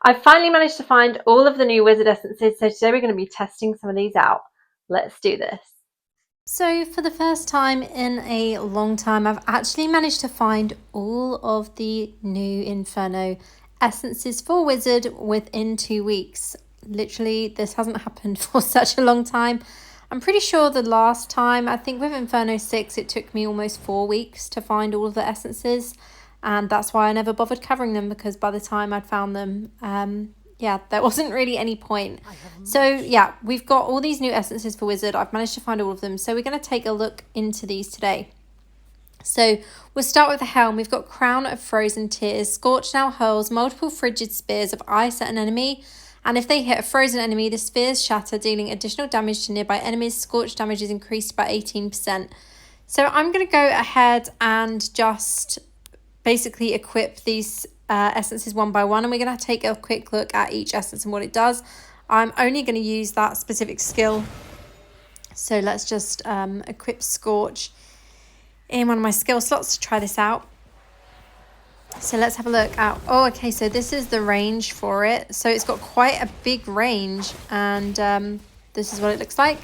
I finally managed to find all of the new wizard essences, so today we're going to be testing some of these out. Let's do this. So for the first time in a long time, I've actually managed to find all of the new Inferno essences for wizard within 2 weeks. Literally, this hasn't happened for such a long time. I'm pretty sure the last time, I think with Inferno 6, it took me almost 4 weeks to find all of the essences. And that's why I never bothered covering them, because by the time I'd found them, yeah, there wasn't really any point. So yeah, we've got all these new essences for wizard. I've managed to find all of them. So we're going to take a look into these today. So we'll start with the Helm. We've got Crown of Frozen Tears. Scorch now hurls multiple frigid spears of ice at an enemy. And if they hit a frozen enemy, the spears shatter, dealing additional damage to nearby enemies. Scorch damage is increased by 18%. So I'm going to go ahead and just basically equip these essences one by one, and we're going to take a quick look at each essence and what it does. I'm only going to use that specific skill, so let's just equip Scorch in one of my skill slots to try this out. So let's have a look at, oh okay, so this is the range for it. So it's got quite a big range, and this is what it looks like.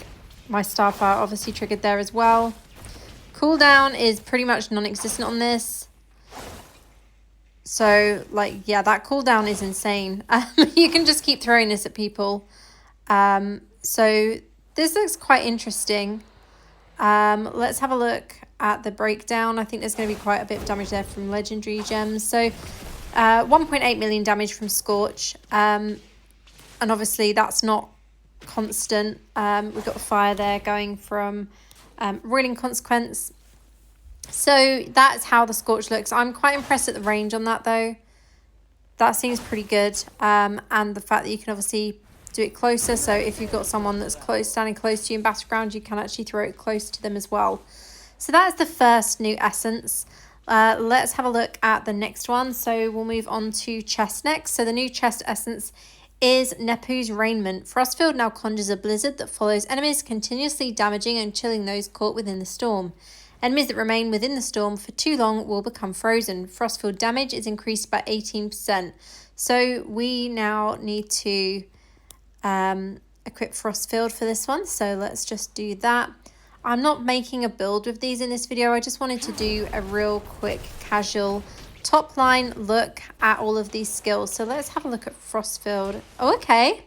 My Starfire obviously triggered there as well. Cooldown is pretty much non-existent on this. So, like, yeah, that cooldown is insane. You can just keep throwing this at people. So this looks quite interesting. Let's have a look at the breakdown. I think there's going to be quite a bit of damage there from legendary gems. So 1.8 million damage from Scorch. And obviously that's not constant. We've got fire there going from Roiling Consequence. So that's how the Scorch looks. I'm quite impressed at the range on that though. That seems pretty good. And the fact that you can obviously do it closer. So if you've got someone that's standing close to you in battleground, you can actually throw it close to them as well. So that's the first new essence. Let's have a look at the next one. So we'll move on to chest next. So the new chest essence is Nepu's Raiment. Frostfield now conjures a blizzard that follows enemies, continuously damaging and chilling those caught within the storm. Enemies that remain within the storm for too long will become frozen. Frostfield damage is increased by 18%. So we now need to equip Frostfield for this one. So let's just do that. I'm not making a build with these in this video. I just wanted to do a real quick casual top line look at all of these skills. So let's have a look at Frostfield. Oh, okay.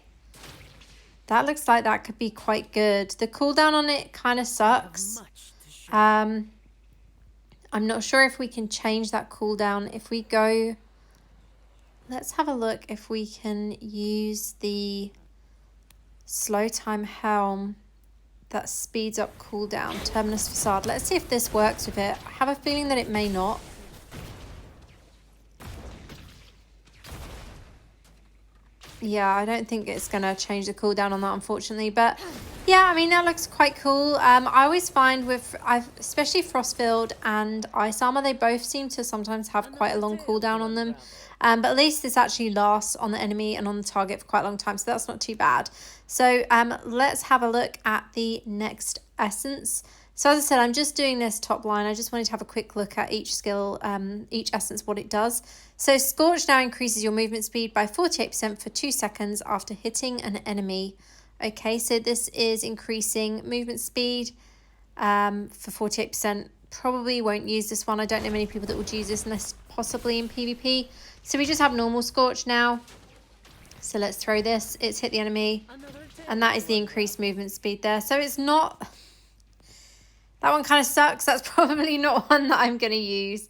That looks like that could be quite good. The cooldown on it kind of sucks. I'm not sure if we can change that cooldown. If we go, let's have a look if we can use the slow time Helm that speeds up cooldown. Terminus Facade. Let's see if this works with it. I have a feeling that it may not. Yeah, I don't think it's going to change the cooldown on that, unfortunately. But yeah, I mean, that looks quite cool. I always find with, especially Frostfield and Ice Armor, they both seem to sometimes have quite a long cooldown on them. But at least this actually lasts on the enemy and on the target for quite a long time. So that's not too bad. So let's have a look at the next essence. So as I said, I'm just doing this top line. I just wanted to have a quick look at each skill, each essence, what it does. So Scorch now increases your movement speed by 48% for 2 seconds after hitting an enemy. Okay, so this is increasing movement speed for 48%. Probably won't use this one. I don't know many people that would use this unless possibly in PvP. So we just have normal Scorch now. So let's throw this. It's hit the enemy. And that is the increased movement speed there. So it's not... That one kind of sucks. That's probably not one that I'm going to use.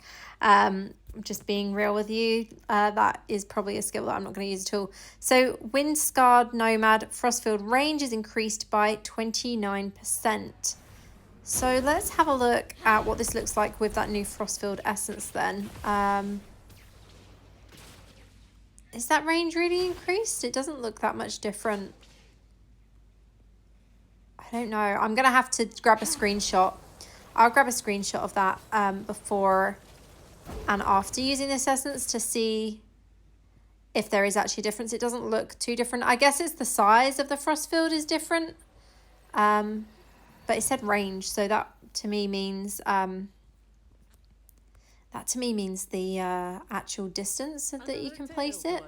Just being real with you. That is probably a skill that I'm not going to use at all. So Windscarred Nomad Frostfield range is increased by 29%. So let's have a look at what this looks like with that new Frostfield essence then. Is that range really increased? It doesn't look that much different. I don't know. I'm going to have to grab a screenshot. I'll grab a screenshot of that before and after using this essence to see if there is actually a difference. It doesn't look too different. I guess it's the size of the Frostfield is different. But it said range, so that to me means the actual distance that you can place it.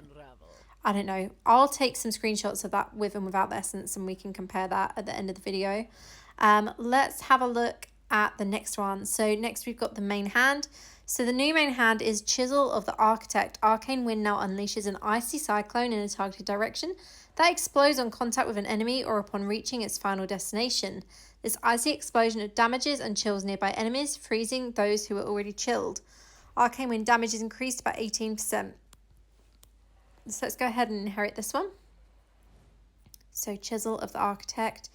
I don't know. I'll take some screenshots of that with and without the essence, and we can compare that at the end of the video. Let's have a look at the next one. So next we've got the main hand. So the new main hand is Chisel of the Architect. Arcane Wind now unleashes an icy cyclone in a targeted direction that explodes on contact with an enemy or upon reaching its final destination. This icy explosion damages and chills nearby enemies, freezing those who are already chilled. Arcane Wind damage is increased by 18%. So let's go ahead and inherit this one. So Chisel of the Architect.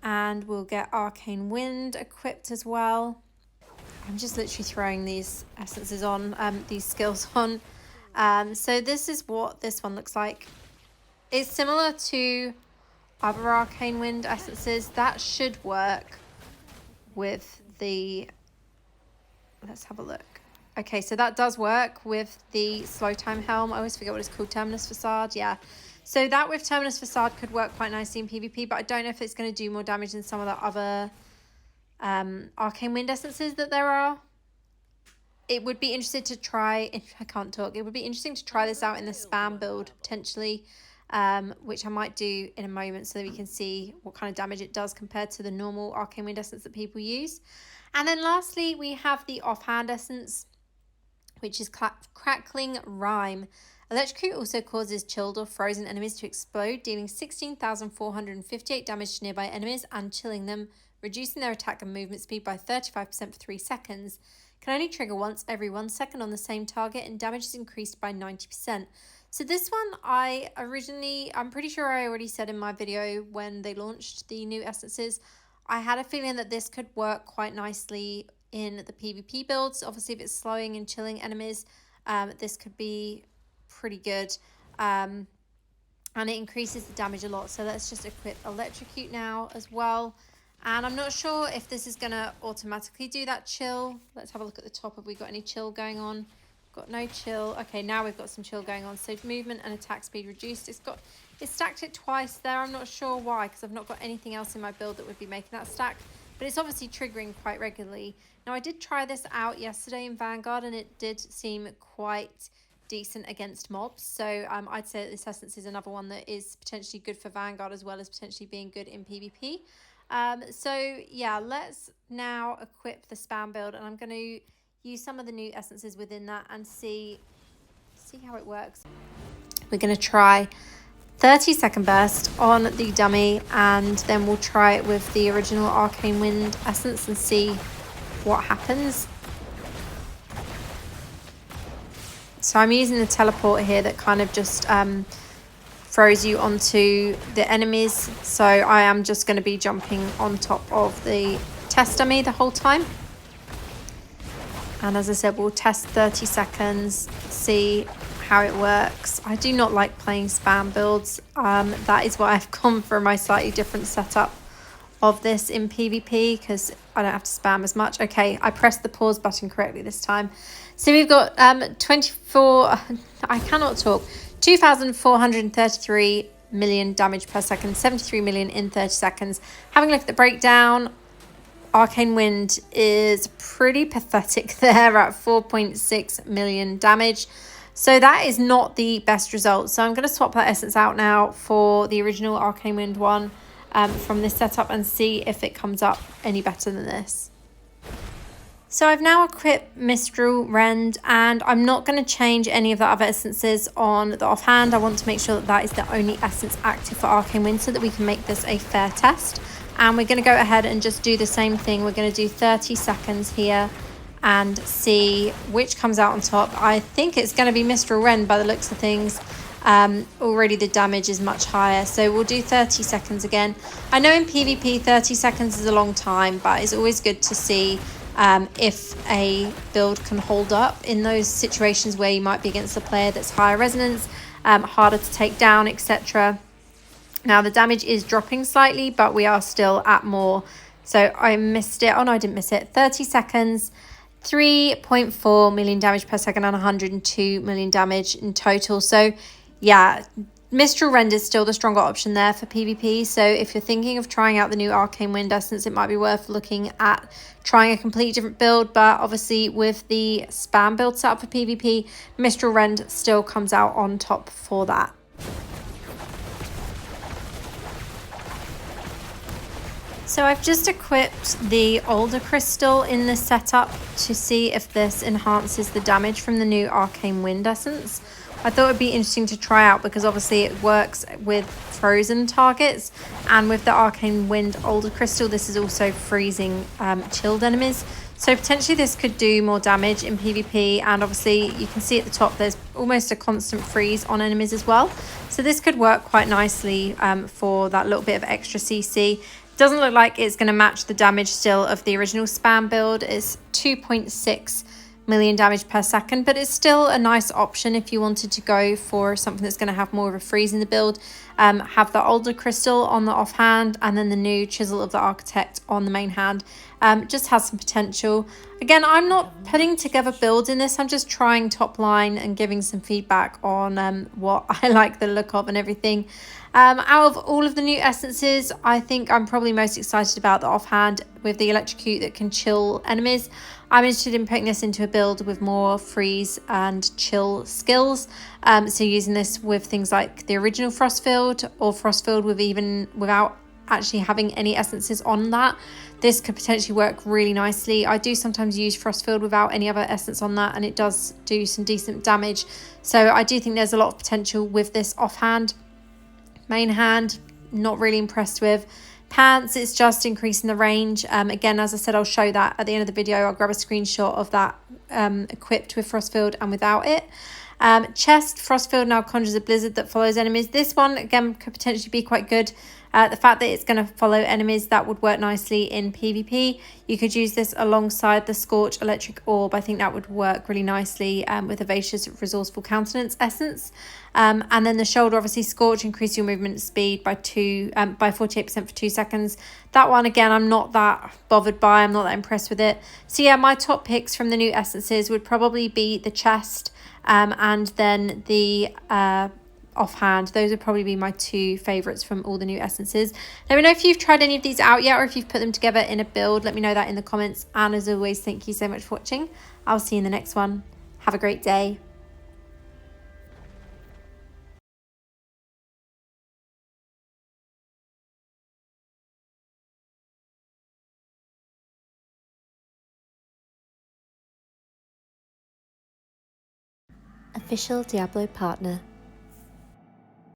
And we'll get Arcane Wind equipped as well. I'm just literally throwing these essences on, these skills on. So this is what this one looks like. It's similar to other Arcane Wind essences. That should work with the... Let's have a look. Okay, so that does work with the slow time Helm. I always forget what it's called, Terminus Facade. Yeah. So that with Terminus Facade could work quite nicely in PvP, but I don't know if it's going to do more damage than some of the other Arcane Wind essences that there are. It would be interesting to try... I can't talk. It would be interesting to try this out in the spam build, potentially, which I might do in a moment so that we can see what kind of damage it does compared to the normal Arcane Wind essence that people use. And then lastly, we have the Offhand essence, which is Crackling Rime. Electrocute also causes chilled or frozen enemies to explode, dealing 16,458 damage to nearby enemies and chilling them, reducing their attack and movement speed by 35% for 3 seconds. Can only trigger once every 1 second on the same target, and damage is increased by 90%. So this one, I'm pretty sure I already said in my video when they launched the new essences, I had a feeling that this could work quite nicely in the PvP builds. Obviously, if it's slowing and chilling enemies, this could be pretty good. And it increases the damage a lot. So let's just equip Electrocute now as well. And I'm not sure if this is going to automatically do that chill. Let's have a look at the top. Have we got any chill going on? Got no chill. Okay, now we've got some chill going on. So movement and attack speed reduced. It's stacked it twice there. I'm not sure why, because I've not got anything else in my build that would be making that stack. But it's obviously triggering quite regularly. Now, I did try this out yesterday in Vanguard, and it did seem quite decent against mobs. So I'd say that this essence is another one that is potentially good for Vanguard as well as potentially being good in PvP. So yeah, let's now equip the spam build, and I'm going to use some of the new essences within that and see how it works. We're going to try 30-second burst on the dummy, and then we'll try it with the original Arcane Wind essence and see what happens. So I'm using the teleport here that kind of just throws you onto the enemies. So I am just going to be jumping on top of the test dummy the whole time. And as I said, we'll test 30 seconds, see how it works. I do not like playing spam builds. That is why I've gone for my slightly different setup of this in PvP, because I don't have to spam as much. Okay, I pressed the pause button correctly this time. So we've got 2,433 million damage per second, 73 million in 30 seconds. Having a look at the breakdown, Arcane Wind is pretty pathetic there at 4.6 million damage. So that is not the best result. So I'm going to swap that essence out now for the original Arcane Wind one from this setup and see if it comes up any better than this. So I've now equipped Mistral Rend, and I'm not going to change any of the other essences on the offhand. I want to make sure that that is the only essence active for Arcane Wind so that we can make this a fair test. And we're going to go ahead and just do the same thing. We're going to do 30 seconds here and see which comes out on top. I think it's going to be Mistral Rend by the looks of things. Already the damage is much higher, so we'll do 30 seconds again. I know in PvP 30 seconds is a long time, but it's always good to see if a build can hold up in those situations where you might be against a player that's higher resonance, harder to take down, etc. Now the damage is dropping slightly, but we are still at more. So I missed it. Oh no, I didn't miss it. 30 seconds, 3.4 million damage per second and 102 million damage in total. So yeah, Mistral Rend is still the stronger option there for PvP. So if you're thinking of trying out the new Arcane Wind essence, it might be worth looking at trying a completely different build. But obviously with the spam build set up for PvP, Mistral Rend still comes out on top for that. So I've just equipped the older crystal in this setup to see if this enhances the damage from the new arcane wind essence. I thought it'd be interesting to try out because obviously it works with frozen targets, and with the arcane wind older crystal this is also freezing chilled enemies. So potentially this could do more damage in PvP, and obviously you can see at the top there's almost a constant freeze on enemies as well. So this could work quite nicely for that little bit of extra CC. Doesn't look like it's going to match the damage still of the original spam build. It's 2.6 million damage per second, but it's still a nice option if you wanted to go for something that's going to have more of a freeze in the build. Have the older crystal on the offhand and then the new chisel of the architect on the main hand. Just has some potential. Again, I'm not putting together builds in this. I'm just trying top line and giving some feedback on what I like the look of and everything. Out of all of the new essences, I think I'm probably most excited about the offhand with the electrocute that can chill enemies. I'm interested in putting this into a build with more freeze and chill skills. So using this with things like the original Frostfield or Frostfield with even without actually having any essences on that. This could potentially work really nicely. I do sometimes use Frostfield without any other essence on that, and it does do some decent damage. So I do think there's a lot of potential with this offhand. Main hand, not really impressed with. Pants, it's just increasing the range. Again, as I said, I'll show that at the end of the video. I'll grab a screenshot of that equipped with Frostfield and without it. Chest, Frostfield now conjures a blizzard that follows enemies. This one, again, could potentially be quite good. The fact that it's going to follow enemies, that would work nicely in PvP. You could use this alongside the Scorch Electric Orb. I think that would work really nicely with Vivacious Resourceful Countenance essence. And then the shoulder, obviously Scorch, increase your movement speed by 48% for 2 seconds. That one, again, I'm not that bothered by. I'm not that impressed with it. So yeah, my top picks from the new essences would probably be the chest and then the offhand. Those would probably be my two favorites from all the new essences. Let me know if you've tried any of these out yet or if you've put them together in a build. Let me know that in the comments, and as always, thank you so much for watching. I'll see you in the next one. Have a great day. Official Diablo Partner.